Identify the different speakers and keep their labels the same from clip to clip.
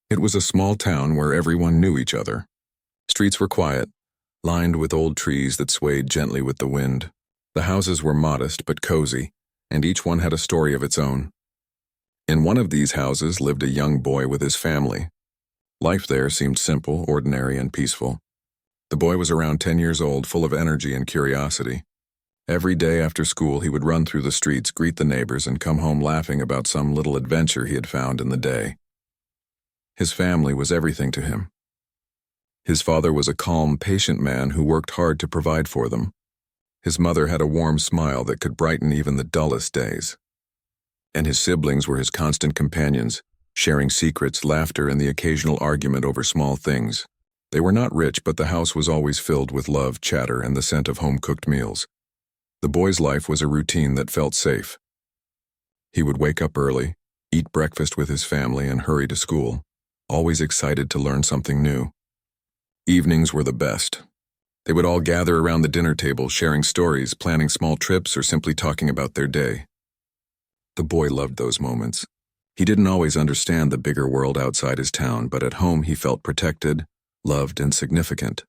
Speaker 1: It was a small town where everyone knew each other. Streets were quiet, lined with old trees that swayed gently with the wind. The houses were modest but cozy, and each one had a story of its own. In one of these houses lived a young boy with his family. Life there seemed simple, ordinary, and peaceful. The boy was around 10 years old, full of energy and curiosity. Every day after school, he would run through the streets, greet the neighbors, and come home laughing about some little adventure he had found in the day. His family was everything to him. His father was a calm, patient man who worked hard to provide for them. His mother had a warm smile that could brighten even the dullest days. And his siblings were his constant companions, sharing secrets, laughter, and the occasional argument over small things. They were not rich, but the house was always filled with love, chatter, and the scent of home-cooked meals. The boy's life was a routine that felt safe. He would wake up early, eat breakfast with his family, and hurry to school, always excited to learn something new. Evenings were the best. They would all gather around the dinner table, sharing stories, planning small trips, or simply talking about their day. The boy loved those moments. He didn't always understand the bigger world outside his town, but at home he felt protected, loved, and significant.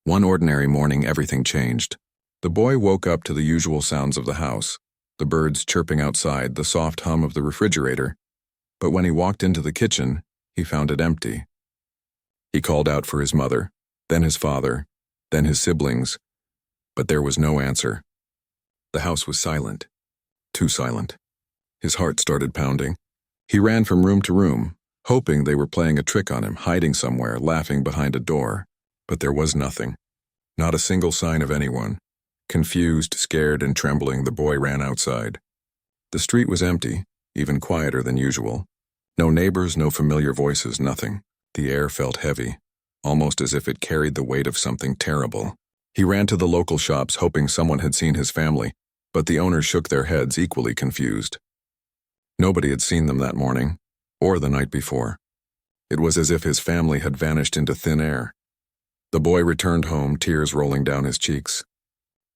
Speaker 1: One ordinary morning, everything changed. The boy woke up to the usual sounds of the house, the birds chirping outside, the soft hum of the refrigerator. But when he walked into the kitchen, he found it empty. He called out for his mother, then his father, then his siblings, but there was no answer. The house was silent, too silent. His heart started pounding. He ran from room to room, hoping they were playing a trick on him, hiding somewhere, laughing behind a door. But there was nothing, not a single sign of anyone. Confused, scared, and trembling, the boy ran outside. The street was empty, even quieter than usual. No neighbors, no familiar voices, nothing. The air felt heavy, almost as if it carried the weight of something terrible. He ran to the local shops, hoping someone had seen his family, but the owners shook their heads, equally confused. Nobody had seen them that morning, or the night before. It was as if his family had vanished into thin air. The boy returned home, tears rolling down his cheeks.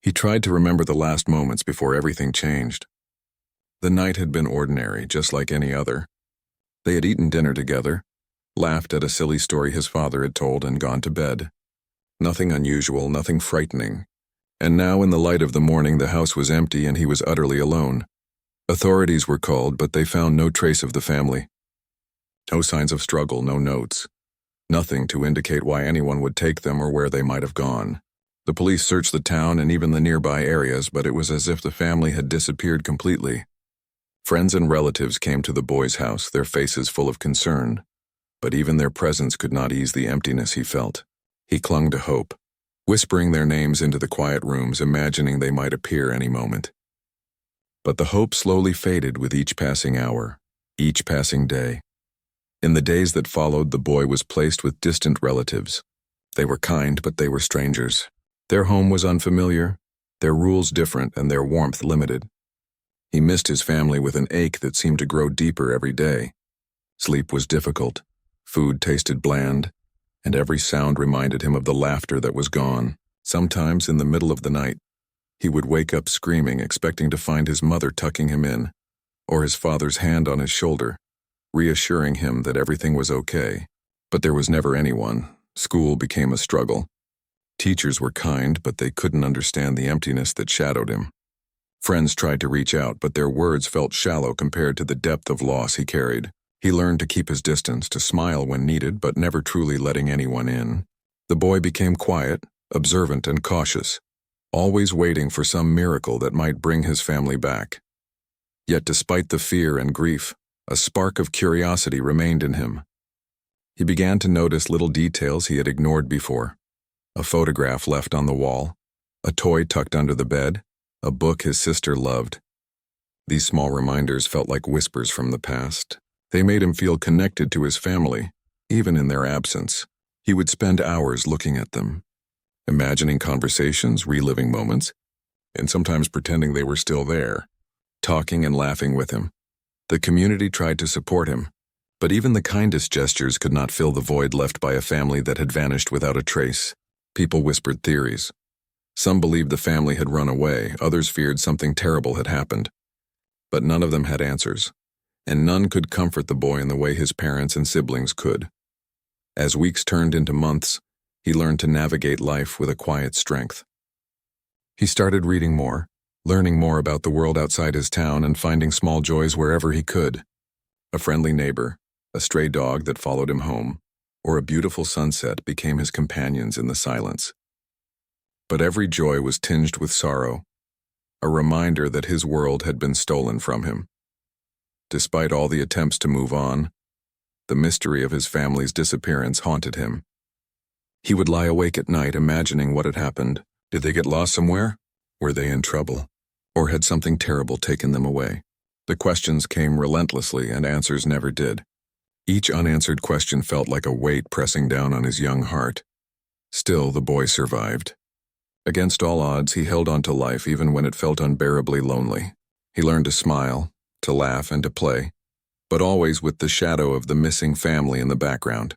Speaker 1: He tried to remember the last moments before everything changed. The night had been ordinary, just like any other. They had eaten dinner together, laughed at a silly story his father had told, and gone to bed. Nothing unusual, nothing frightening. And now in the light of the morning, the house was empty and he was utterly alone. Authorities were called, but they found no trace of the family. No signs of struggle, no notes. Nothing to indicate why anyone would take them or where they might have gone. The police searched the town and even the nearby areas, but it was as if the family had disappeared completely. Friends and relatives came to the boy's house, their faces full of concern. But even their presence could not ease the emptiness he felt. He clung to hope, whispering their names into the quiet rooms, imagining they might appear any moment. But the hope slowly faded with each passing hour, each passing day. In the days that followed, the boy was placed with distant relatives. They were kind, but they were strangers. Their home was unfamiliar, their rules different, and their warmth limited. He missed his family with an ache that seemed to grow deeper every day. Sleep was difficult, food tasted bland, and every sound reminded him of the laughter that was gone. Sometimes, in the middle of the night, he would wake up screaming, expecting to find his mother tucking him in, or his father's hand on his shoulder, reassuring him that everything was okay. But there was never anyone. School became a struggle. Teachers were kind, but they couldn't understand the emptiness that shadowed him. Friends tried to reach out, but their words felt shallow compared to the depth of loss he carried. He learned to keep his distance, to smile when needed, but never truly letting anyone in. The boy became quiet, observant, and cautious, always waiting for some miracle that might bring his family back. Yet despite the fear and grief, a spark of curiosity remained in him. He began to notice little details he had ignored before. A photograph left on the wall, a toy tucked under the bed, a book his sister loved. These small reminders felt like whispers from the past. They made him feel connected to his family, even in their absence. He would spend hours looking at them, imagining conversations, reliving moments, and sometimes pretending they were still there, talking and laughing with him. The community tried to support him, but even the kindest gestures could not fill the void left by a family that had vanished without a trace. People whispered theories. Some believed the family had run away, others feared something terrible had happened. But none of them had answers. and none could comfort the boy in the way his parents and siblings could. As weeks turned into months, he learned to navigate life with a quiet strength. He started reading more, learning more about the world outside his town and finding small joys wherever he could. A friendly neighbor, a stray dog that followed him home, or a beautiful sunset became his companions in the silence. But every joy was tinged with sorrow, a reminder that his world had been stolen from him. Despite all the attempts to move on, the mystery of his family's disappearance haunted him. He would lie awake at night imagining what had happened. Did they get lost somewhere? Were they in trouble? Or had something terrible taken them away? The questions came relentlessly and answers never did. Each unanswered question felt like a weight pressing down on his young heart. Still, the boy survived. Against all odds, he held on to life even when it felt unbearably lonely. He learned to smile, to laugh, and to play, but always with the shadow of the missing family in the background.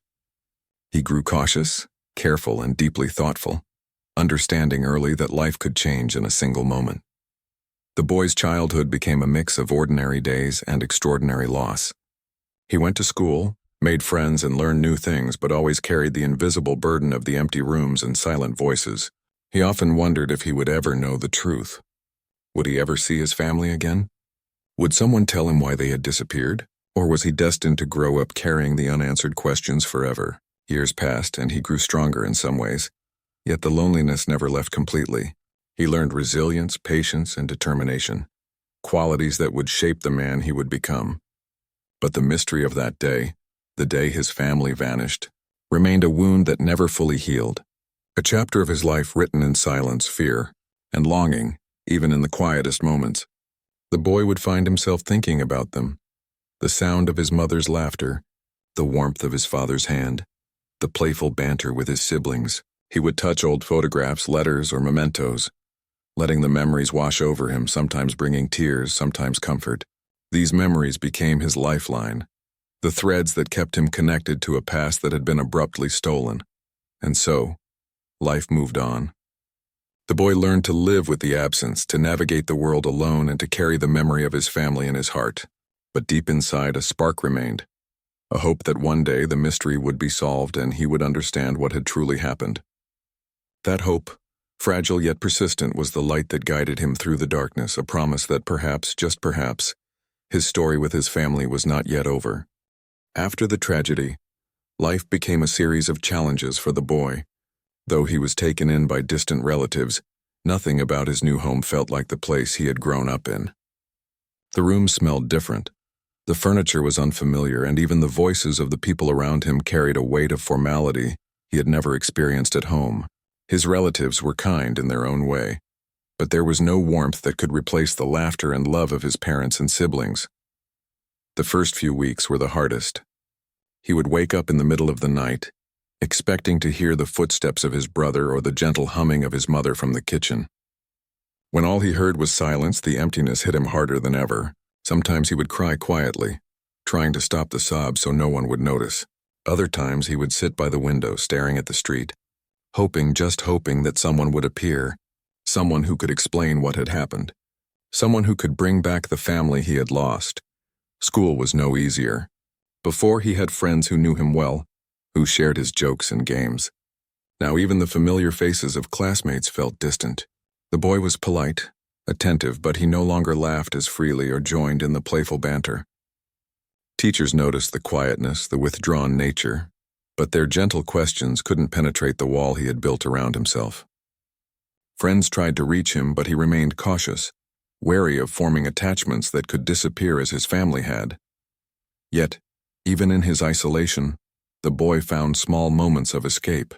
Speaker 1: He grew cautious, careful, and deeply thoughtful, understanding early that life could change in a single moment. The boy's childhood became a mix of ordinary days and extraordinary loss. He went to school, made friends, and learned new things, but always carried the invisible burden of the empty rooms and silent voices. He often wondered if he would ever know the truth. Would he ever see his family again? Would someone tell him why they had disappeared? Or was he destined to grow up carrying the unanswered questions forever? Years passed, and he grew stronger in some ways. Yet the loneliness never left completely. He learned resilience, patience, and determination, qualities that would shape the man he would become. But the mystery of that day, the day his family vanished, remained a wound that never fully healed. A chapter of his life written in silence, fear, and longing, even in the quietest moments. The boy would find himself thinking about them. The sound of his mother's laughter, the warmth of his father's hand, the playful banter with his siblings. He would touch old photographs, letters, or mementos, letting the memories wash over him, sometimes bringing tears, sometimes comfort. These memories became his lifeline, the threads that kept him connected to a past that had been abruptly stolen. And so, life moved on. The boy learned to live with the absence, to navigate the world alone, and to carry the memory of his family in his heart. But deep inside, a spark remained, a hope that one day the mystery would be solved and he would understand what had truly happened. That hope, fragile yet persistent, was the light that guided him through the darkness, a promise that perhaps, just perhaps, his story with his family was not yet over. After the tragedy, life became a series of challenges for the boy. Though he was taken in by distant relatives, nothing about his new home felt like the place he had grown up in. The rooms smelled different. The furniture was unfamiliar, and even the voices of the people around him carried a weight of formality he had never experienced at home. His relatives were kind in their own way, but there was no warmth that could replace the laughter and love of his parents and siblings. The first few weeks were the hardest. He would wake up in the middle of the night, expecting to hear the footsteps of his brother or the gentle humming of his mother from the kitchen. When all he heard was silence, the emptiness hit him harder than ever. Sometimes he would cry quietly, trying to stop the sobs so no one would notice. Other times he would sit by the window staring at the street, just hoping that someone would appear, someone who could explain what had happened, someone who could bring back the family he had lost. School was no easier. Before, he had friends who knew him well, who shared his jokes and games. Now even the familiar faces of classmates felt distant. The boy was polite, attentive, but he no longer laughed as freely or joined in the playful banter. Teachers noticed the quietness, the withdrawn nature, but their gentle questions couldn't penetrate the wall he had built around himself. Friends tried to reach him, but he remained cautious, wary of forming attachments that could disappear as his family had. Yet, even in his isolation, the boy found small moments of escape.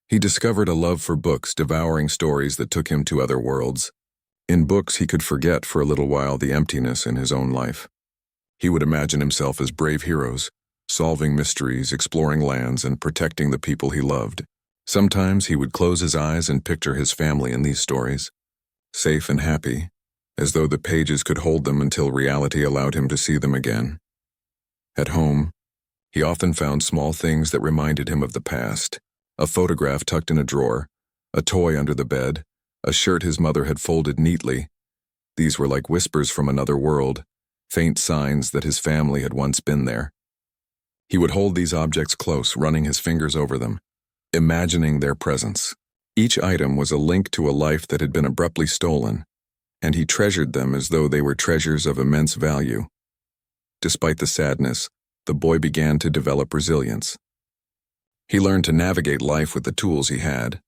Speaker 1: He discovered a love for books, devouring stories that took him to other worlds. In books, he could forget for a little while the emptiness in his own life. He would imagine himself as brave heroes, solving mysteries, exploring lands, and protecting the people he loved. Sometimes he would close his eyes and picture his family in these stories, safe and happy, as though the pages could hold them until reality allowed him to see them again. At home, he often found small things that reminded him of the past. A photograph tucked in a drawer, a toy under the bed, a shirt his mother had folded neatly. These were like whispers from another world, faint signs that his family had once been there. He would hold these objects close, running his fingers over them, imagining their presence. Each item was a link to a life that had been abruptly stolen, and he treasured them as though they were treasures of immense value. Despite the sadness, the boy began to develop resilience. He learned to navigate life with the tools he had.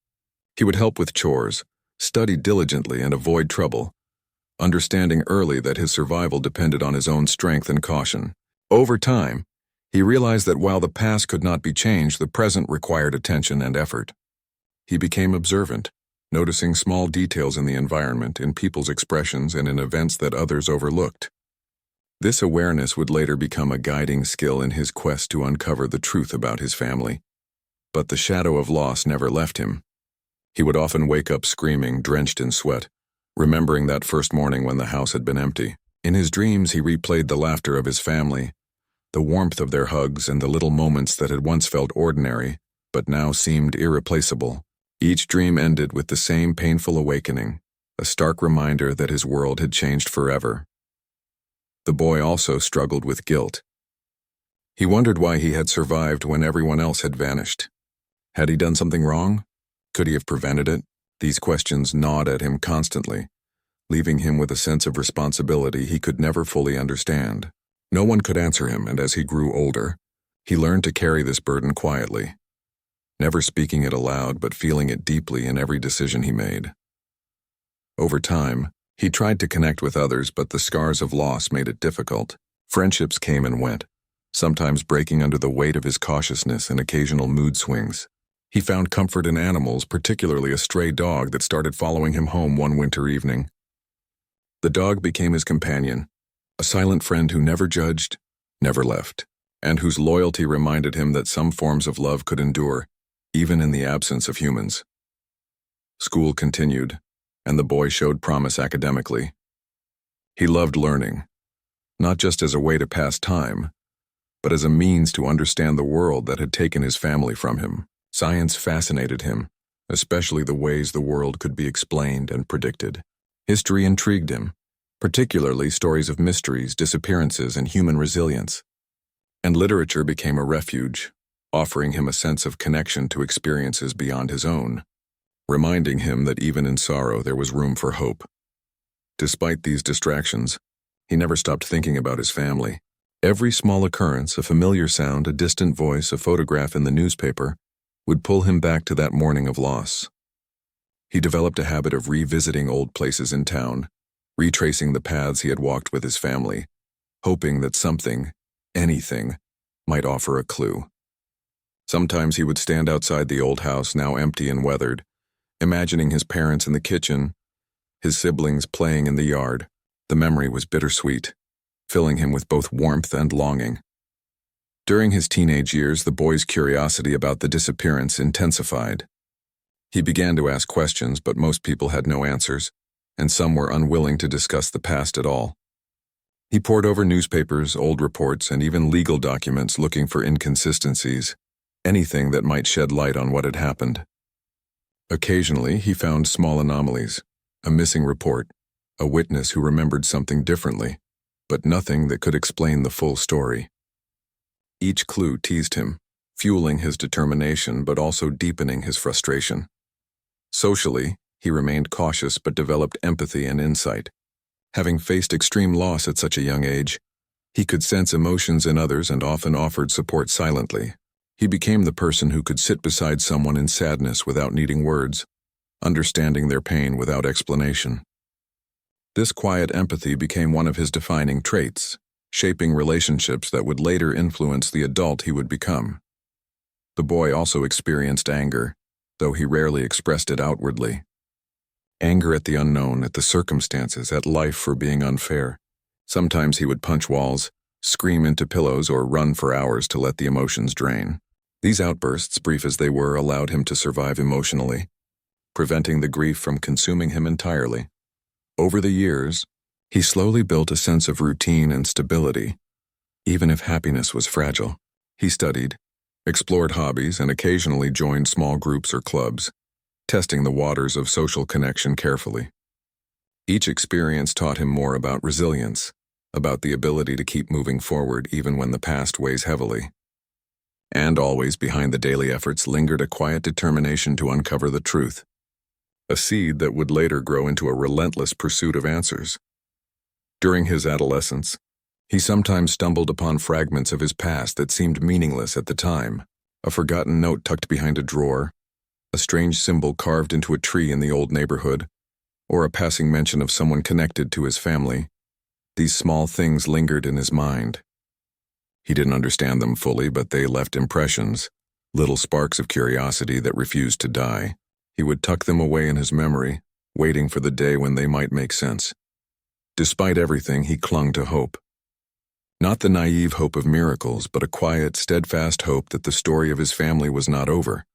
Speaker 1: He would help with chores, study diligently, and avoid trouble, understanding early that his survival depended on his own strength and caution. Over time, he realized that while the past could not be changed, the present required attention and effort. He became observant, noticing small details in the environment, in people's expressions, and in events that others overlooked. This awareness would later become a guiding skill in his quest to uncover the truth about his family. But the shadow of loss never left him. He would often wake up screaming, drenched in sweat, remembering that first morning when the house had been empty. In his dreams, he replayed the laughter of his family, the warmth of their hugs, and the little moments that had once felt ordinary, but now seemed irreplaceable. Each dream ended with the same painful awakening, a stark reminder that his world had changed forever. The boy also struggled with guilt. He wondered why he had survived when everyone else had vanished. Had he done something wrong? Could he have prevented it? These questions gnawed at him constantly, leaving him with a sense of responsibility he could never fully understand. No one could answer him, and as he grew older, he learned to carry this burden quietly, never speaking it aloud but feeling it deeply in every decision he made. Over time, he tried to connect with others, but the scars of loss made it difficult. Friendships came and went, sometimes breaking under the weight of his cautiousness and occasional mood swings. He found comfort in animals, particularly a stray dog that started following him home one winter evening. The dog became his companion, a silent friend who never judged, never left, and whose loyalty reminded him that some forms of love could endure, even in the absence of humans. School continued, and the boy showed promise academically. He loved learning, not just as a way to pass time, but as a means to understand the world that had taken his family from him. Science fascinated him, especially the ways the world could be explained and predicted. History intrigued him, particularly stories of mysteries, disappearances, and human resilience. And literature became a refuge, offering him a sense of connection to experiences beyond his own, reminding him that even in sorrow there was room for hope. Despite these distractions, he never stopped thinking about his family. Every small occurrence, a familiar sound, a distant voice, a photograph in the newspaper, would pull him back to that morning of loss. He developed a habit of revisiting old places in town, retracing the paths he had walked with his family, hoping that something, anything, might offer a clue. Sometimes he would stand outside the old house, now empty and weathered, imagining his parents in the kitchen, his siblings playing in the yard. The memory was bittersweet, filling him with both warmth and longing. During his teenage years, the boy's curiosity about the disappearance intensified. He began to ask questions, but most people had no answers, and some were unwilling to discuss the past at all. He pored over newspapers, old reports, and even legal documents looking for inconsistencies, anything that might shed light on what had happened. Occasionally, he found small anomalies, a missing report, a witness who remembered something differently, but nothing that could explain the full story. Each clue teased him, fueling his determination but also deepening his frustration. Socially, he remained cautious but developed empathy and insight. Having faced extreme loss at such a young age, he could sense emotions in others and often offered support silently. He became the person who could sit beside someone in sadness without needing words, understanding their pain without explanation. This quiet empathy became one of his defining traits, shaping relationships that would later influence the adult he would become. The boy also experienced anger, though he rarely expressed it outwardly. Anger at the unknown, at the circumstances, at life for being unfair. Sometimes he would punch walls, scream into pillows, or run for hours to let the emotions drain. These outbursts, brief as they were, allowed him to survive emotionally, preventing the grief from consuming him entirely. Over the years, he slowly built a sense of routine and stability, even if happiness was fragile. He studied, explored hobbies, and occasionally joined small groups or clubs, testing the waters of social connection carefully. Each experience taught him more about resilience, about the ability to keep moving forward even when the past weighs heavily. And always behind the daily efforts lingered a quiet determination to uncover the truth, a seed that would later grow into a relentless pursuit of answers. During his adolescence, he sometimes stumbled upon fragments of his past that seemed meaningless at the time, a forgotten note tucked behind a drawer, a strange symbol carved into a tree in the old neighborhood, or a passing mention of someone connected to his family. These small things lingered in his mind. He didn't understand them fully, but they left impressions, little sparks of curiosity that refused to die. He would tuck them away in his memory, waiting for the day when they might make sense. Despite everything, he clung to hope. Not the naive hope of miracles, but a quiet, steadfast hope that the story of his family was not over,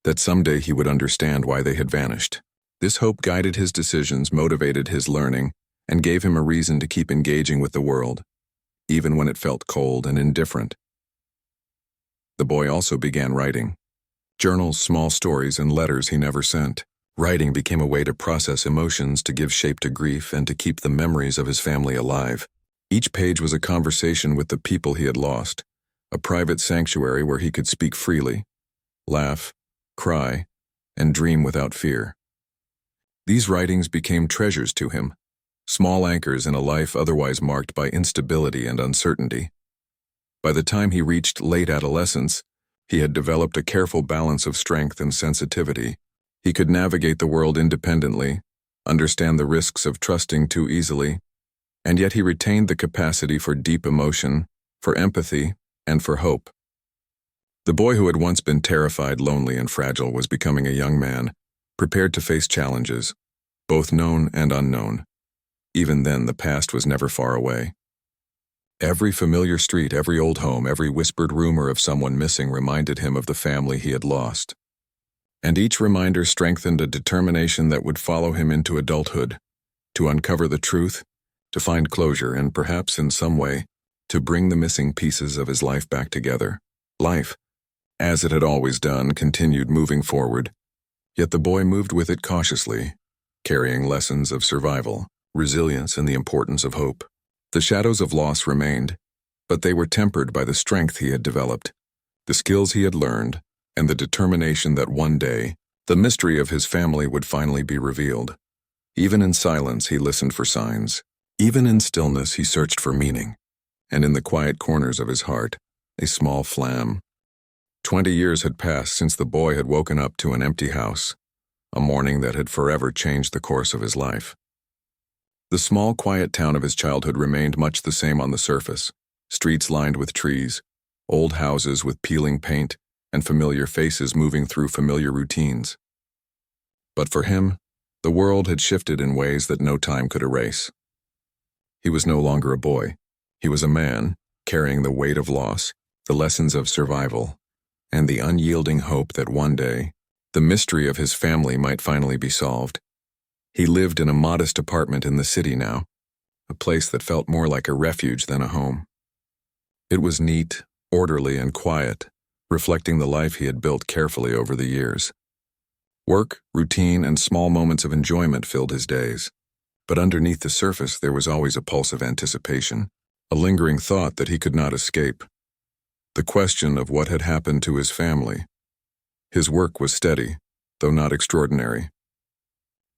Speaker 1: that someday he would understand why they had vanished. This hope guided his decisions, motivated his learning, and gave him a reason to keep engaging with the world, even when it felt cold and indifferent. The boy also began writing. Journals, small stories, and letters he never sent. Writing became a way to process emotions, to give shape to grief, and to keep the memories of his family alive. Each page was a conversation with the people he had lost, a private sanctuary where he could speak freely, laugh, cry, and dream without fear. These writings became treasures to him, small anchors in a life otherwise marked by instability and uncertainty. By the time he reached late adolescence, he had developed a careful balance of strength and sensitivity. He could navigate the world independently, understand the risks of trusting too easily, and yet he retained the capacity for deep emotion, for empathy, and for hope. The boy who had once been terrified, lonely, and fragile was becoming a young man, prepared to face challenges, both known and unknown. Even then, the past was never far away. Every familiar street, every old home, every whispered rumor of someone missing reminded him of the family he had lost. And each reminder strengthened a determination that would follow him into adulthood, to uncover the truth, to find closure, and perhaps in some way, to bring the missing pieces of his life back together. Life, as it had always done, continued moving forward, yet the boy moved with it cautiously, carrying lessons of survival, resilience, and the importance of hope. The shadows of loss remained, but they were tempered by the strength he had developed, the skills he had learned, and the determination that one day, the mystery of his family would finally be revealed. Even in silence, he listened for signs. Even in stillness, he searched for meaning. And in the quiet corners of his heart, a small flamme. 20 years had passed since the boy had woken up to an empty house, a morning that had forever changed the course of his life. The small, quiet town of his childhood remained much the same on the surface, streets lined with trees, old houses with peeling paint, and familiar faces moving through familiar routines. But for him, the world had shifted in ways that no time could erase. He was no longer a boy. He was a man, carrying the weight of loss, the lessons of survival, and the unyielding hope that one day, the mystery of his family might finally be solved. He lived in a modest apartment in the city now, a place that felt more like a refuge than a home. It was neat, orderly, and quiet, reflecting the life he had built carefully over the years. Work, routine, and small moments of enjoyment filled his days. But underneath the surface there was always a pulse of anticipation, a lingering thought that he could not escape. The question of what had happened to his family. His work was steady, though not extraordinary.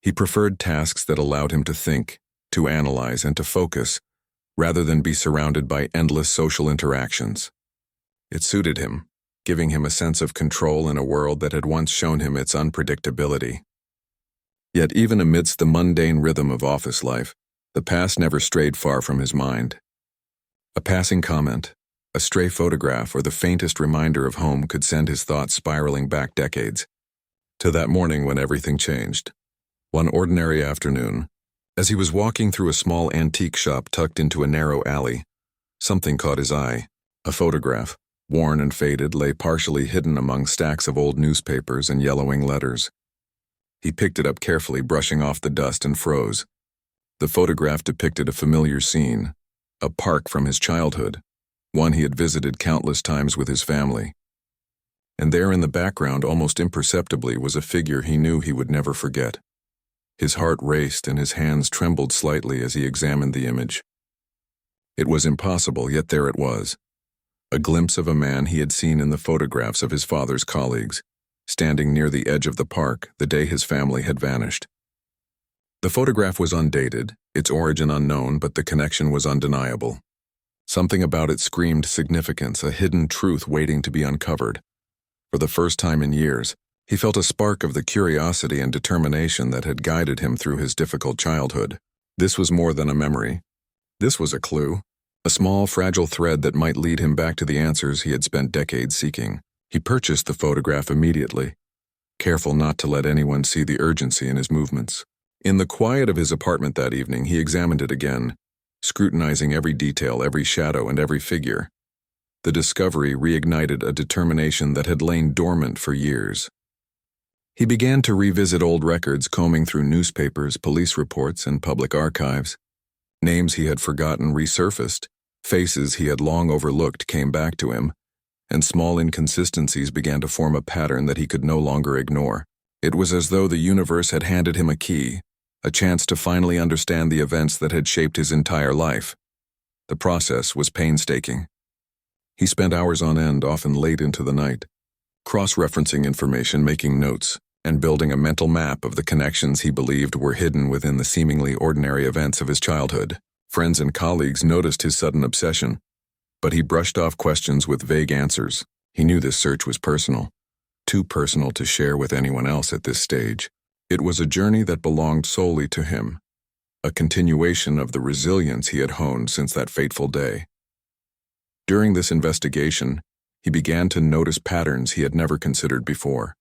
Speaker 1: He preferred tasks that allowed him to think, to analyze, and to focus, rather than be surrounded by endless social interactions. It suited him, giving him a sense of control in a world that had once shown him its unpredictability. Yet even amidst the mundane rhythm of office life, the past never strayed far from his mind. A passing comment, a stray photograph, or the faintest reminder of home could send his thoughts spiraling back decades, to that morning when everything changed. One ordinary afternoon, as he was walking through a small antique shop tucked into a narrow alley, something caught his eye. A photograph, worn and faded, lay partially hidden among stacks of old newspapers and yellowing letters. He picked it up carefully, brushing off the dust, and froze. The photograph depicted a familiar scene, a park from his childhood, one he had visited countless times with his family. And there in the background, almost imperceptibly, was a figure he knew he would never forget. His heart raced and his hands trembled slightly as he examined the image. It was impossible, yet there it was. A glimpse of a man he had seen in the photographs of his father's colleagues, standing near the edge of the park the day his family had vanished. The photograph was undated, its origin unknown, but the connection was undeniable. Something about it screamed significance, a hidden truth waiting to be uncovered. For the first time in years, he felt a spark of the curiosity and determination that had guided him through his difficult childhood. This was more than a memory. This was a clue, a small, fragile thread that might lead him back to the answers he had spent decades seeking. He purchased the photograph immediately, careful not to let anyone see the urgency in his movements. In the quiet of his apartment that evening, he examined it again, scrutinizing every detail, every shadow, and every figure. The discovery reignited a determination that had lain dormant for years. He began to revisit old records, combing through newspapers, police reports, and public archives. Names he had forgotten resurfaced, faces he had long overlooked came back to him, and small inconsistencies began to form a pattern that he could no longer ignore. It was as though the universe had handed him a key, a chance to finally understand the events that had shaped his entire life. The process was painstaking. He spent hours on end, often late into the night, cross-referencing information, making notes, and building a mental map of the connections he believed were hidden within the seemingly ordinary events of his childhood. Friends and colleagues noticed his sudden obsession, but he brushed off questions with vague answers. He knew this search was personal, too personal to share with anyone else at this stage. It was a journey that belonged solely to him, a continuation of the resilience he had honed since that fateful day. During this investigation, he began to notice patterns he had never considered before.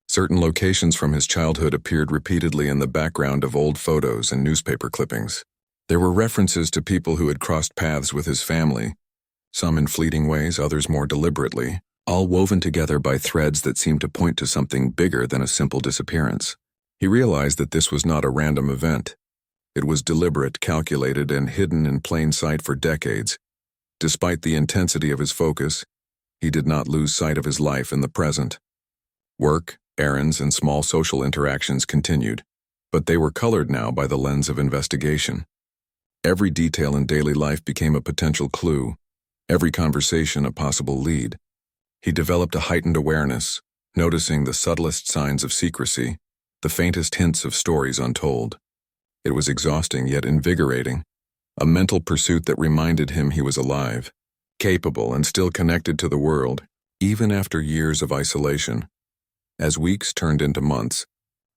Speaker 1: Certain locations from his childhood appeared repeatedly in the background of old photos and newspaper clippings. There were references to people who had crossed paths with his family, some in fleeting ways, others more deliberately, all woven together by threads that seemed to point to something bigger than a simple disappearance. He realized that this was not a random event. It was deliberate, calculated, and hidden in plain sight for decades. Despite the intensity of his focus, he did not lose sight of his life in the present. Work, errands, and small social interactions continued, but they were colored now by the lens of investigation. Every detail in daily life became a potential clue, every conversation a possible lead. He developed a heightened awareness, noticing the subtlest signs of secrecy, the faintest hints of stories untold. It was exhausting yet invigorating, a mental pursuit that reminded him he was alive, capable, and still connected to the world, even after years of isolation. As weeks turned into months,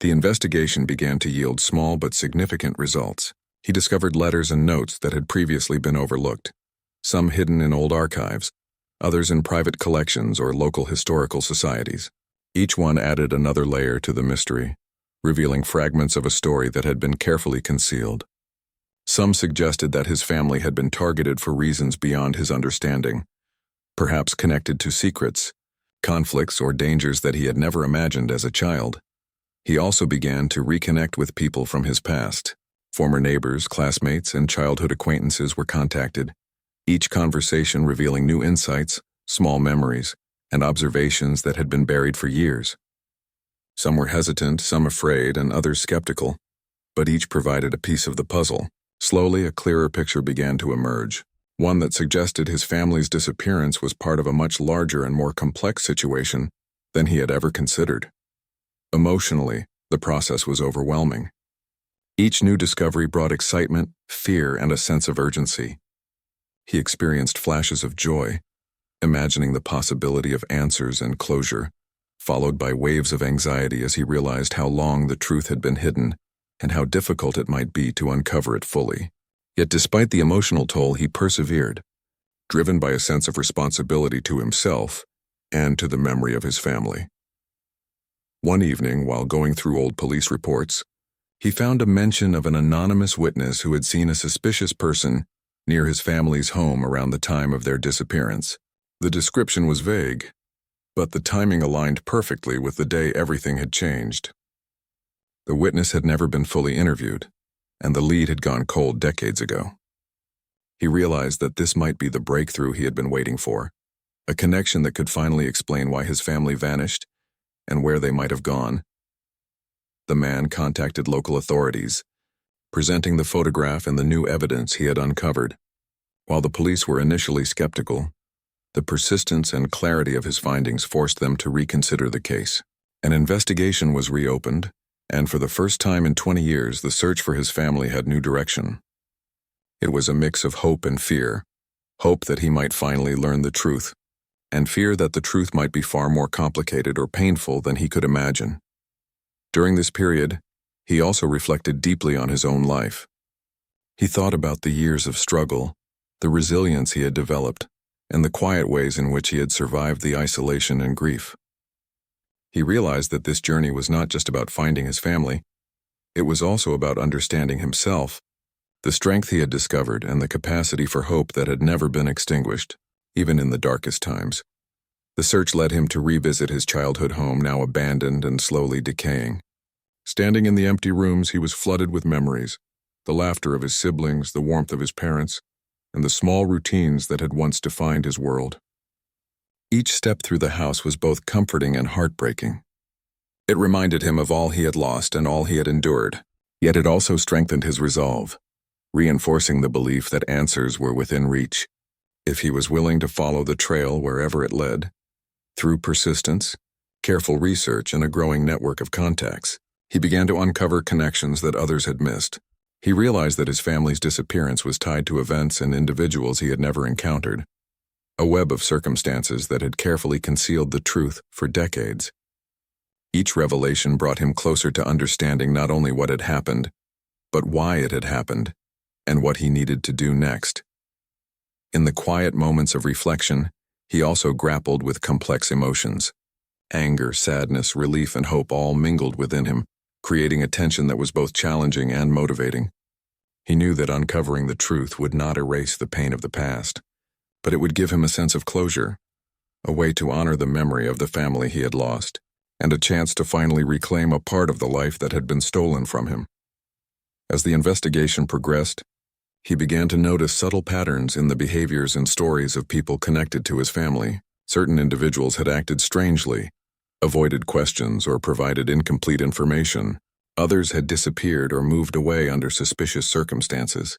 Speaker 1: the investigation began to yield small but significant results. He discovered letters and notes that had previously been overlooked, some hidden in old archives, others in private collections or local historical societies. Each one added another layer to the mystery, revealing fragments of a story that had been carefully concealed. Some suggested that his family had been targeted for reasons beyond his understanding, perhaps connected to secrets, conflicts, or dangers that he had never imagined as a child. He also began to reconnect with people from his past. Former neighbors, classmates, and childhood acquaintances were contacted, each conversation revealing new insights, small memories, and observations that had been buried for years. Some were hesitant, some afraid, and others skeptical, but each provided a piece of the puzzle. Slowly, a clearer picture began to emerge, one that suggested his family's disappearance was part of a much larger and more complex situation than he had ever considered. Emotionally, the process was overwhelming. Each new discovery brought excitement, fear, and a sense of urgency. He experienced flashes of joy, imagining the possibility of answers and closure, followed by waves of anxiety as he realized how long the truth had been hidden and how difficult it might be to uncover it fully. Yet despite the emotional toll, he persevered, driven by a sense of responsibility to himself and to the memory of his family. One evening, while going through old police reports, he found a mention of an anonymous witness who had seen a suspicious person near his family's home around the time of their disappearance. The description was vague, but the timing aligned perfectly with the day everything had changed. The witness had never been fully interviewed, and the lead had gone cold decades ago. He realized that this might be the breakthrough he had been waiting for, a connection that could finally explain why his family vanished and where they might have gone. The man contacted local authorities, presenting the photograph and the new evidence he had uncovered. While the police were initially skeptical, the persistence and clarity of his findings forced them to reconsider the case. An investigation was reopened, and for the first time in 20 years, the search for his family had new direction. It was a mix of hope and fear, hope that he might finally learn the truth, and fear that the truth might be far more complicated or painful than he could imagine. During this period, he also reflected deeply on his own life. He thought about the years of struggle, the resilience he had developed, and the quiet ways in which he had survived the isolation and grief. He realized that this journey was not just about finding his family, it was also about understanding himself, the strength he had discovered, and the capacity for hope that had never been extinguished, even in the darkest times. The search led him to revisit his childhood home, now abandoned and slowly decaying. Standing in the empty rooms, he was flooded with memories, the laughter of his siblings, the warmth of his parents, and the small routines that had once defined his world. Each step through the house was both comforting and heartbreaking. It reminded him of all he had lost and all he had endured, yet it also strengthened his resolve, reinforcing the belief that answers were within reach, if he was willing to follow the trail wherever it led. Through persistence, careful research, and a growing network of contacts, he began to uncover connections that others had missed. He realized that his family's disappearance was tied to events and individuals he had never encountered, a web of circumstances that had carefully concealed the truth for decades. Each revelation brought him closer to understanding not only what had happened, but why it had happened, and what he needed to do next. In the quiet moments of reflection, he also grappled with complex emotions. Anger, sadness, relief, and hope all mingled within him, creating a tension that was both challenging and motivating. He knew that uncovering the truth would not erase the pain of the past, but it would give him a sense of closure, a way to honor the memory of the family he had lost, and a chance to finally reclaim a part of the life that had been stolen from him. As the investigation progressed, he began to notice subtle patterns in the behaviors and stories of people connected to his family. Certain individuals had acted strangely, avoided questions, or provided incomplete information. Others had disappeared or moved away under suspicious circumstances.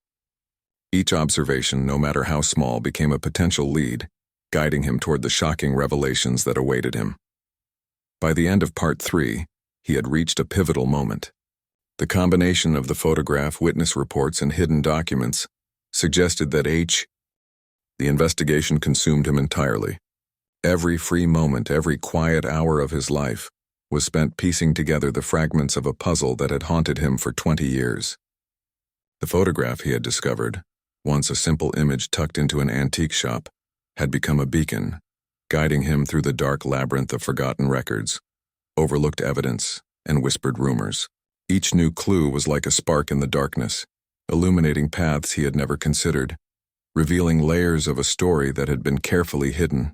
Speaker 1: Each observation, no matter how small, became a potential lead, guiding him toward the shocking revelations that awaited him. By the end of Part 3, he had reached a pivotal moment. The combination of the photograph, witness reports, and hidden documents suggested that the investigation consumed him entirely. Every free moment, every quiet hour of his life was spent piecing together the fragments of a puzzle that had haunted him for 20 years. The photograph he had discovered, once a simple image tucked into an antique shop, had become a beacon, guiding him through the dark labyrinth of forgotten records, overlooked evidence, and whispered rumors. Each new clue was like a spark in the darkness, illuminating paths he had never considered, revealing layers of a story that had been carefully hidden.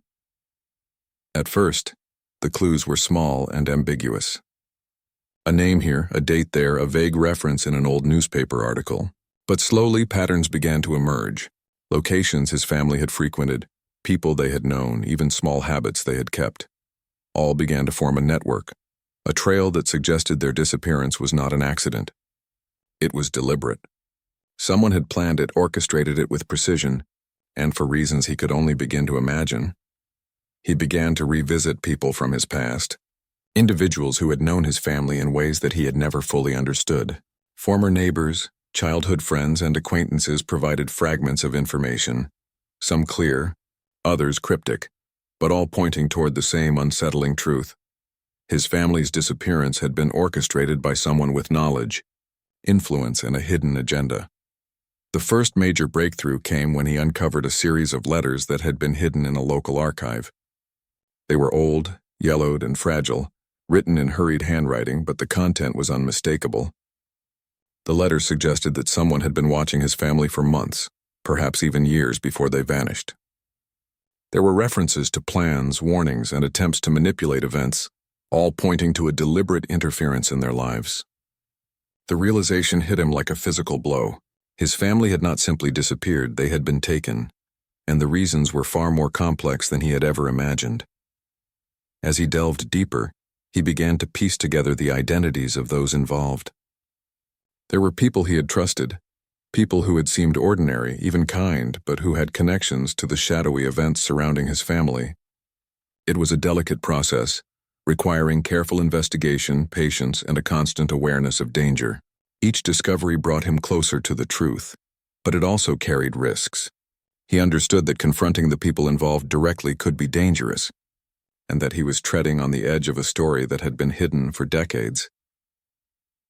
Speaker 1: At first, the clues were small and ambiguous. A name here, a date there, a vague reference in an old newspaper article. But slowly patterns began to emerge. Locations his family had frequented, people they had known, even small habits they had kept. All began to form a network, a trail that suggested their disappearance was not an accident. It was deliberate. Someone had planned it, orchestrated it with precision, and for reasons he could only begin to imagine. He began to revisit people from his past, individuals who had known his family in ways that he had never fully understood. Former neighbors, childhood friends, and acquaintances provided fragments of information, some clear, others cryptic, but all pointing toward the same unsettling truth. His family's disappearance had been orchestrated by someone with knowledge, influence, and a hidden agenda. The first major breakthrough came when he uncovered a series of letters that had been hidden in a local archive. They were old, yellowed, and fragile, written in hurried handwriting, but the content was unmistakable. The letters suggested that someone had been watching his family for months, perhaps even years, before they vanished. There were references to plans, warnings, and attempts to manipulate events, all pointing to a deliberate interference in their lives. The realization hit him like a physical blow. His family had not simply disappeared, they had been taken, and the reasons were far more complex than he had ever imagined. As he delved deeper, he began to piece together the identities of those involved. There were people he had trusted, People who had seemed ordinary, even kind, but who had connections to the shadowy events surrounding his family. It was a delicate process, requiring careful investigation, patience, and a constant awareness of danger. Each discovery brought him closer to the truth, but it also carried risks. He understood that confronting the people involved directly could be dangerous, and that he was treading on the edge of a story that had been hidden for decades.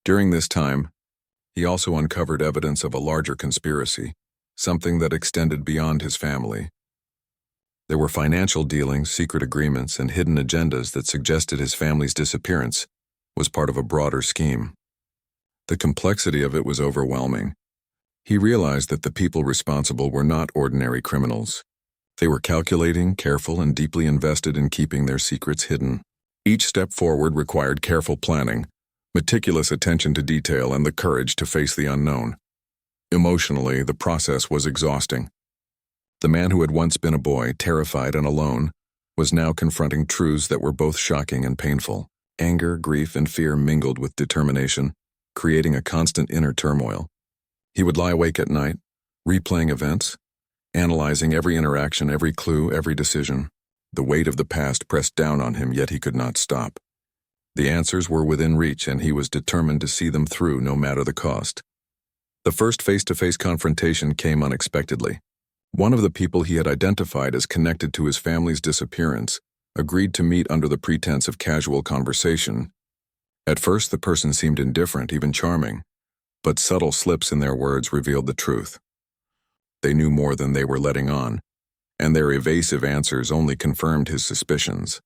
Speaker 1: During this time, he also uncovered evidence of a larger conspiracy, something that extended beyond his family. There were financial dealings, secret agreements, and hidden agendas that suggested his family's disappearance was part of a broader scheme. The complexity of it was overwhelming. He realized that the people responsible were not ordinary criminals. They were calculating, careful, and deeply invested in keeping their secrets hidden. Each step forward required careful planning, meticulous attention to detail, and the courage to face the unknown. Emotionally, the process was exhausting. The man who had once been a boy, terrified and alone, was now confronting truths that were both shocking and painful. Anger, grief, and fear mingled with determination, creating a constant inner turmoil. He would lie awake at night, replaying events, analyzing every interaction, every clue, every decision. The weight of the past pressed down on him, yet he could not stop. The answers were within reach, and he was determined to see them through no matter the cost. The first face-to-face confrontation came unexpectedly. One of the people he had identified as connected to his family's disappearance agreed to meet under the pretense of casual conversation. At first, the person seemed indifferent, even charming, but subtle slips in their words revealed the truth. They knew more than they were letting on, and their evasive answers only confirmed his suspicions.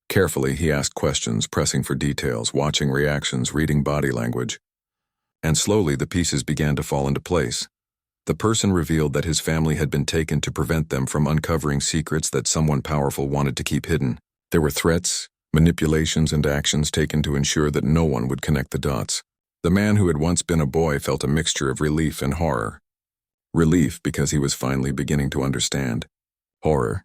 Speaker 1: Carefully, he asked questions, pressing for details, watching reactions, reading body language. And slowly, the pieces began to fall into place. The person revealed that his family had been taken to prevent them from uncovering secrets that someone powerful wanted to keep hidden. There were threats, manipulations, and actions taken to ensure that no one would connect the dots. The man who had once been a boy felt a mixture of relief and horror. Relief because he was finally beginning to understand. Horror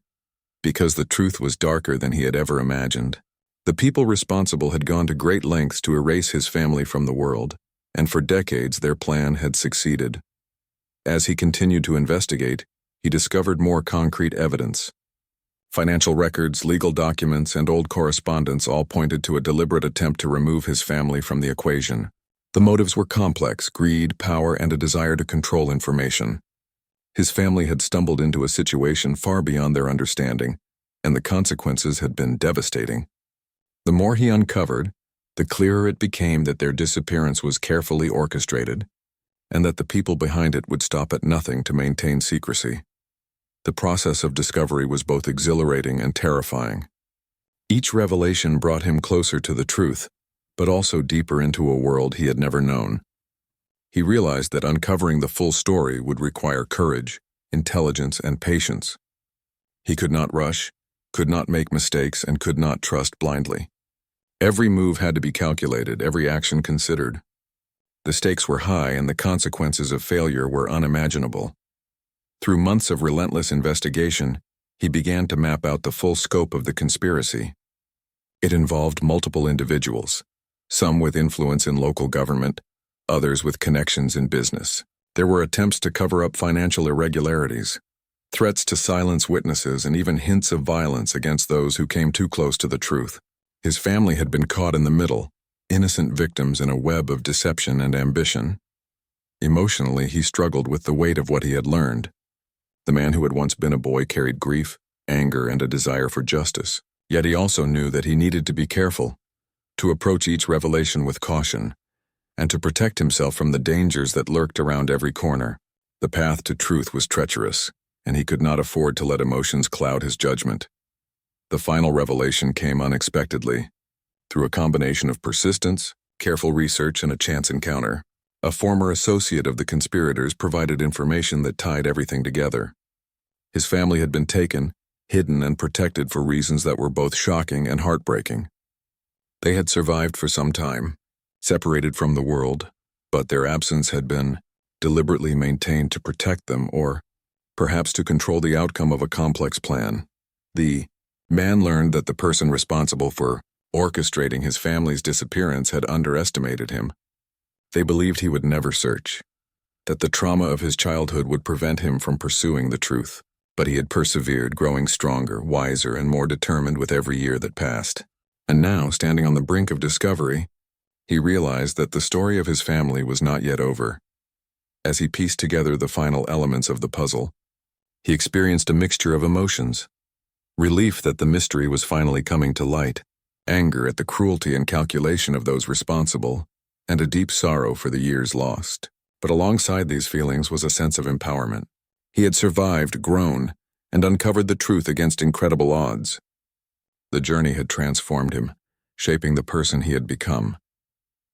Speaker 1: because the truth was darker than he had ever imagined. The people responsible had gone to great lengths to erase his family from the world, and for decades their plan had succeeded. As he continued to investigate, he discovered more concrete evidence. Financial records, legal documents, and old correspondence all pointed to a deliberate attempt to remove his family from the equation. The motives were complex: greed, power, and a desire to control information. His family had stumbled into a situation far beyond their understanding, and the consequences had been devastating. The more he uncovered, the clearer it became that their disappearance was carefully orchestrated, and that the people behind it would stop at nothing to maintain secrecy. The process of discovery was both exhilarating and terrifying. Each revelation brought him closer to the truth, but also deeper into a world he had never known. He realized that uncovering the full story would require courage, intelligence, and patience. He could not rush, could not make mistakes, and could not trust blindly. Every move had to be calculated, every action considered. The stakes were high, and the consequences of failure were unimaginable. Through months of relentless investigation, he began to map out the full scope of the conspiracy. It involved multiple individuals, some with influence in local government, others with connections in business. There were attempts to cover up financial irregularities, threats to silence witnesses, and even hints of violence against those who came too close to the truth. His family had been caught in the middle, innocent victims in a web of deception and ambition. Emotionally, he struggled with the weight of what he had learned. The man who had once been a boy carried grief, anger, and a desire for justice. Yet he also knew that he needed to be careful, to approach each revelation with caution, and to protect himself from the dangers that lurked around every corner. The path to truth was treacherous, and he could not afford to let emotions cloud his judgment. The final revelation came unexpectedly. Through a combination of persistence, careful research, and a chance encounter, a former associate of the conspirators provided information that tied everything together. His family had been taken, hidden, and protected for reasons that were both shocking and heartbreaking. They had survived for some time, separated from the world, but their absence had been deliberately maintained to protect them, or perhaps to control the outcome of a complex plan. The man learned that the person responsible for orchestrating his family's disappearance had underestimated him. They believed he would never search, that the trauma of his childhood would prevent him from pursuing the truth. But he had persevered, growing stronger, wiser, and more determined with every year that passed. And now, standing on the brink of discovery, he realized that the story of his family was not yet over. As he pieced together the final elements of the puzzle, he experienced a mixture of emotions. Relief that the mystery was finally coming to light, anger at the cruelty and calculation of those responsible, and a deep sorrow for the years lost. But alongside these feelings was a sense of empowerment. He had survived, grown, and uncovered the truth against incredible odds. The journey had transformed him, shaping the person he had become.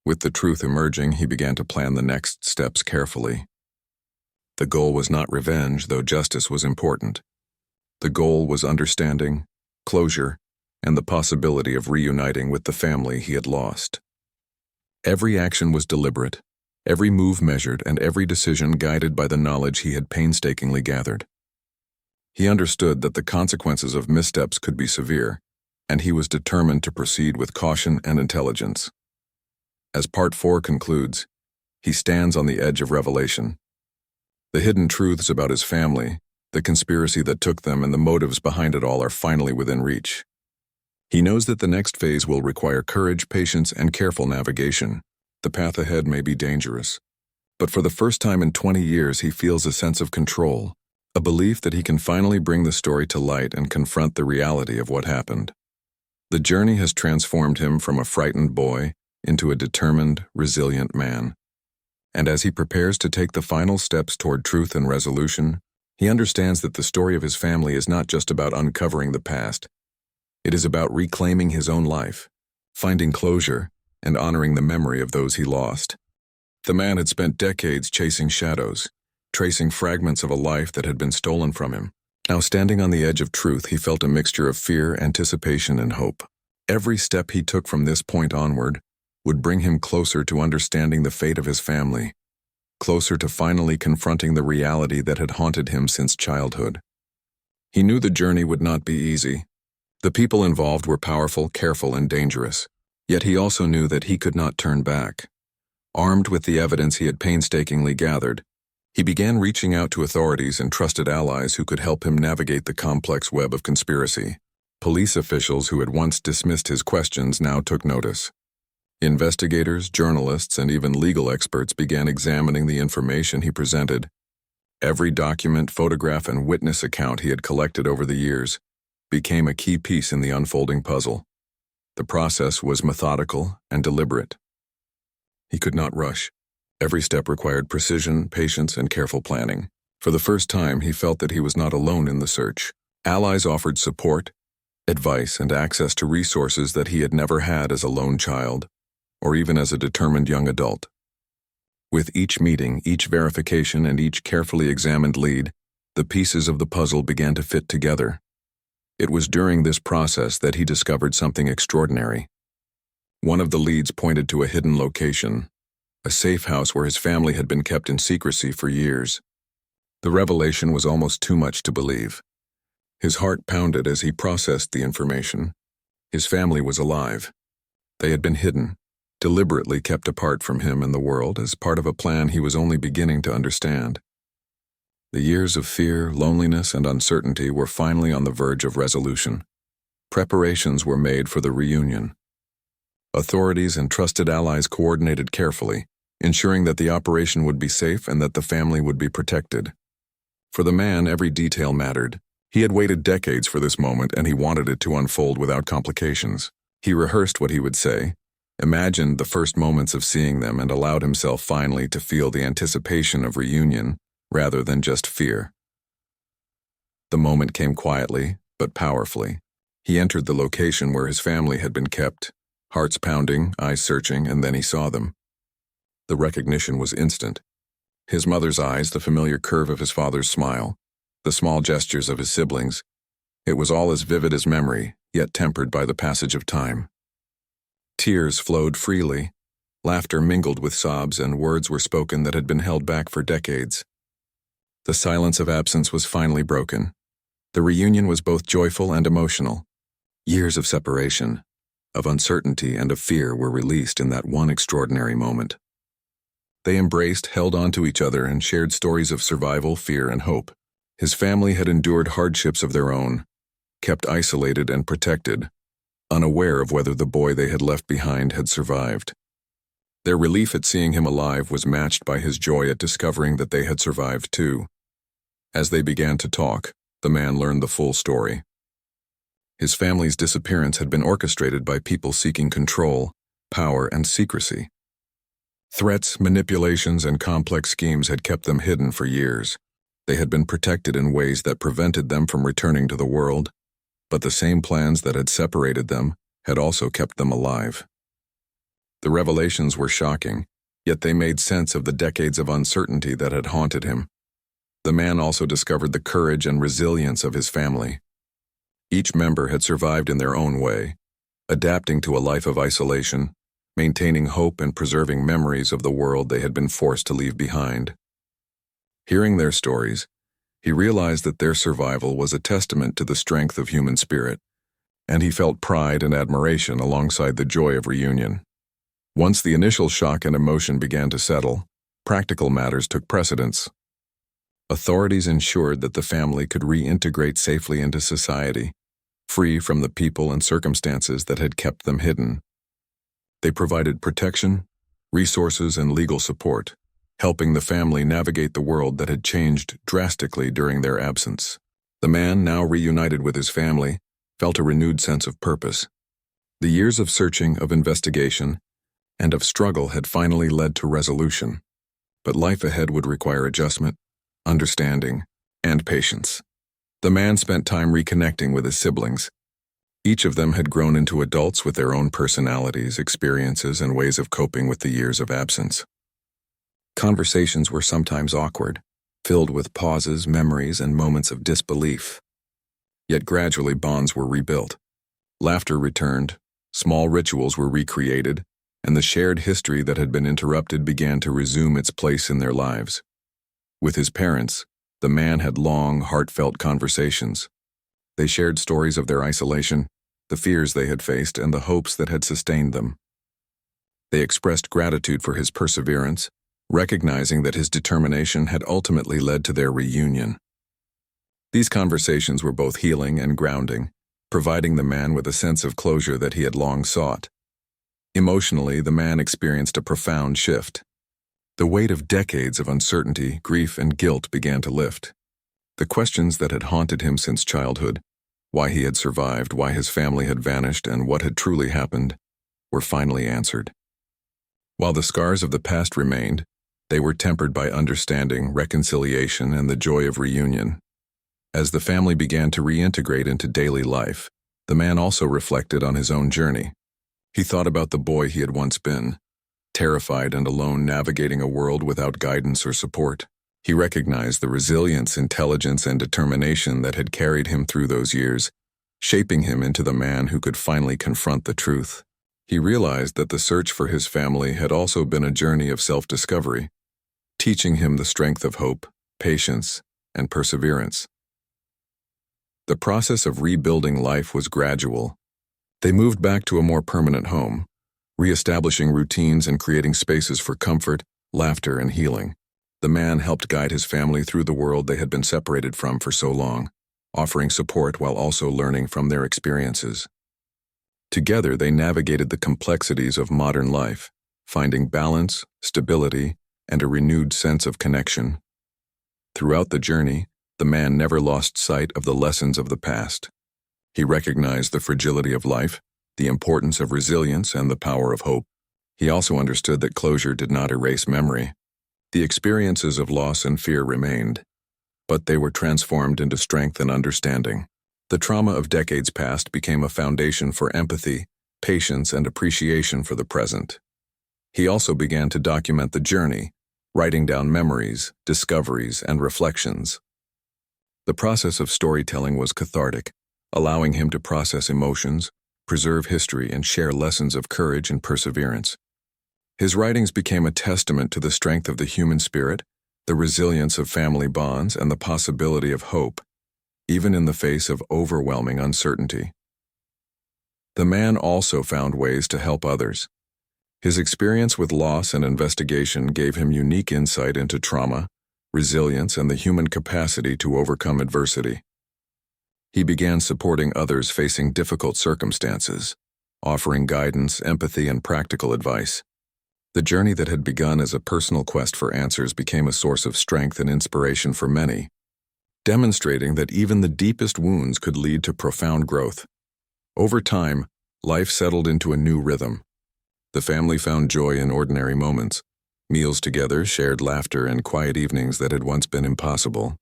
Speaker 1: With the truth emerging, he began to plan the next steps carefully. The goal was not revenge, though justice was important. The goal was understanding, closure, and the possibility of reuniting with the family he had lost. Every action was deliberate, every move measured, and every decision guided by the knowledge he had painstakingly gathered. He understood that the consequences of missteps could be severe, and he was determined to proceed with caution and intelligence. As Part 4 concludes, he stands on the edge of revelation. The hidden truths about his family, the conspiracy that took them, and the motives behind it all are finally within reach. He knows that the next phase will require courage, patience, and careful navigation. The path ahead may be dangerous, but for the first time in 20 years he feels a sense of control, a belief that he can finally bring the story to light and confront the reality of what happened. The journey has transformed him from a frightened boy into a determined, resilient man. And as he prepares to take the final steps toward truth and resolution, he understands that the story of his family is not just about uncovering the past. It is about reclaiming his own life, finding closure, and honoring the memory of those he lost. The man had spent decades chasing shadows, tracing fragments of a life that had been stolen from him. Now, standing on the edge of truth, he felt a mixture of fear, anticipation, and hope. Every step he took from this point onward would bring him closer to understanding the fate of his family, closer to finally confronting the reality that had haunted him since childhood. He knew the journey would not be easy. The people involved were powerful, careful, and dangerous. Yet he also knew that he could not turn back. Armed with the evidence he had painstakingly gathered, he began reaching out to authorities and trusted allies who could help him navigate the complex web of conspiracy. Police officials who had once dismissed his questions now took notice. Investigators, journalists, and even legal experts began examining the information he presented. Every document, photograph, and witness account he had collected over the years became a key piece in the unfolding puzzle. The process was methodical and deliberate. He could not rush. Every step required precision, patience, and careful planning. For the first time, he felt that he was not alone in the search. Allies offered support, advice, and access to resources that he had never had as a lone child, or even as a determined young adult. With each meeting, each verification, and each carefully examined lead, the pieces of the puzzle began to fit together. It was during this process that he discovered something extraordinary. One of the leads pointed to a hidden location, a safe house where his family had been kept in secrecy for years. The revelation was almost too much to believe. His heart pounded as he processed the information. His family was alive. They had been hidden, deliberately kept apart from him and the world as part of a plan he was only beginning to understand. The years of fear, loneliness, and uncertainty were finally on the verge of resolution. Preparations were made for the reunion. Authorities and trusted allies coordinated carefully, ensuring that the operation would be safe and that the family would be protected. For the man, every detail mattered. He had waited decades for this moment, and he wanted it to unfold without complications. He rehearsed what he would say, imagined the first moments of seeing them, and allowed himself finally to feel the anticipation of reunion rather than just fear. The moment came quietly, but powerfully. He entered the location where his family had been kept, hearts pounding, eyes searching, and then he saw them. The recognition was instant. His mother's eyes, the familiar curve of his father's smile, the small gestures of his siblings. It was all as vivid as memory, yet tempered by the passage of time. Tears flowed freely, laughter mingled with sobs, and words were spoken that had been held back for decades. The silence of absence was finally broken. The reunion was both joyful and emotional. Years of separation, of uncertainty, and of fear were released in that one extraordinary moment. They embraced, held onto each other, and shared stories of survival, fear, and hope. His family had endured hardships of their own, kept isolated and protected, unaware of whether the boy they had left behind had survived. Their relief at seeing him alive was matched by his joy at discovering that they had survived too. As they began to talk, the man learned the full story. His family's disappearance had been orchestrated by people seeking control, power, and secrecy. Threats, manipulations, and complex schemes had kept them hidden for years. They had been protected in ways that prevented them from returning to the world, but the same plans that had separated them had also kept them alive. The revelations were shocking, yet they made sense of the decades of uncertainty that had haunted him. The man also discovered the courage and resilience of his family. Each member had survived in their own way, adapting to a life of isolation, maintaining hope and preserving memories of the world they had been forced to leave behind. Hearing their stories, he realized that their survival was a testament to the strength of human spirit, and he felt pride and admiration alongside the joy of reunion. Once the initial shock and emotion began to settle, practical matters took precedence. Authorities ensured that the family could reintegrate safely into society, free from the people and circumstances that had kept them hidden. They provided protection, resources, and legal support, helping the family navigate the world that had changed drastically during their absence. The man, now reunited with his family, felt a renewed sense of purpose. The years of searching, of investigation, and of struggle had finally led to resolution, but life ahead would require adjustment, understanding, and patience. The man spent time reconnecting with his siblings. Each of them had grown into adults with their own personalities, experiences, and ways of coping with the years of absence. Conversations were sometimes awkward, filled with pauses, memories, and moments of disbelief. Yet gradually bonds were rebuilt. Laughter returned, small rituals were recreated, and the shared history that had been interrupted began to resume its place in their lives. With his parents, the man had long, heartfelt conversations. They shared stories of their isolation, the fears they had faced, and the hopes that had sustained them. They expressed gratitude for his perseverance, recognizing that his determination had ultimately led to their reunion. These conversations were both healing and grounding, providing the man with a sense of closure that he had long sought. Emotionally, the man experienced a profound shift. The weight of decades of uncertainty, grief, and guilt began to lift. The questions that had haunted him since childhood, why he had survived, why his family had vanished, and what had truly happened, were finally answered. While the scars of the past remained, they were tempered by understanding, reconciliation, and the joy of reunion. As the family began to reintegrate into daily life, the man also reflected on his own journey. He thought about the boy he had once been, terrified and alone navigating a world without guidance or support. He recognized the resilience, intelligence, and determination that had carried him through those years, shaping him into the man who could finally confront the truth. He realized that the search for his family had also been a journey of self-discovery, teaching him the strength of hope, patience, and perseverance. The process of rebuilding life was gradual. They moved back to a more permanent home, reestablishing routines and creating spaces for comfort, laughter, and healing. The man helped guide his family through the world they had been separated from for so long, offering support while also learning from their experiences. Together, they navigated the complexities of modern life, finding balance, stability, and a renewed sense of connection. Throughout the journey, the man never lost sight of the lessons of the past. He recognized the fragility of life, the importance of resilience, and the power of hope. He also understood that closure did not erase memory. The experiences of loss and fear remained, but they were transformed into strength and understanding. The trauma of decades past became a foundation for empathy, patience, and appreciation for the present. He also began to document the journey, writing down memories, discoveries, and reflections. The process of storytelling was cathartic, allowing him to process emotions, preserve history, and share lessons of courage and perseverance. His writings became a testament to the strength of the human spirit, the resilience of family bonds, and the possibility of hope, even in the face of overwhelming uncertainty. The man also found ways to help others. His experience with loss and investigation gave him unique insight into trauma, resilience, and the human capacity to overcome adversity. He began supporting others facing difficult circumstances, offering guidance, empathy, and practical advice. The journey that had begun as a personal quest for answers became a source of strength and inspiration for many, demonstrating that even the deepest wounds could lead to profound growth. Over time, life settled into a new rhythm. The family found joy in ordinary moments, meals together, shared laughter, and quiet evenings that had once been impossible.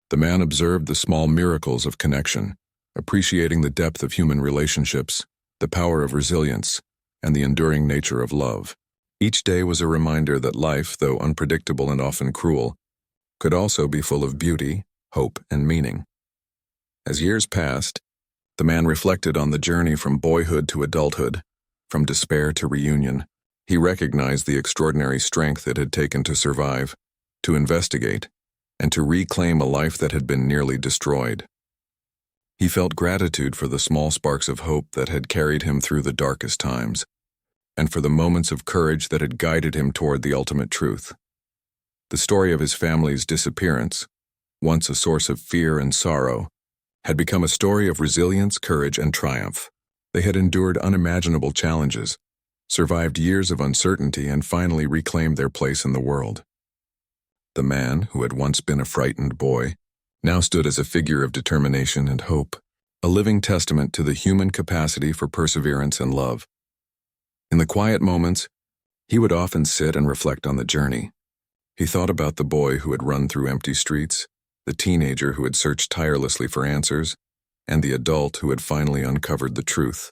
Speaker 1: The man observed the small miracles of connection, appreciating the depth of human relationships, the power of resilience, and the enduring nature of love. Each day was a reminder that life, though unpredictable and often cruel, could also be full of beauty, hope, and meaning. As years passed, the man reflected on the journey from boyhood to adulthood, from despair to reunion. He recognized the extraordinary strength it had taken to survive, to investigate, and to reclaim a life that had been nearly destroyed. He felt gratitude for the small sparks of hope that had carried him through the darkest times, and for the moments of courage that had guided him toward the ultimate truth. The story of his family's disappearance, once a source of fear and sorrow, had become a story of resilience, courage, and triumph. They had endured unimaginable challenges, survived years of uncertainty, and finally reclaimed their place in the world. The man, who had once been a frightened boy, now stood as a figure of determination and hope, a living testament to the human capacity for perseverance and love. In the quiet moments, he would often sit and reflect on the journey. He thought about the boy who had run through empty streets, the teenager who had searched tirelessly for answers, and the adult who had finally uncovered the truth.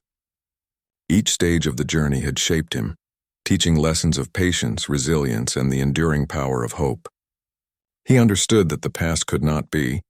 Speaker 1: Each stage of the journey had shaped him, teaching lessons of patience, resilience, and the enduring power of hope. He understood that the past could not be,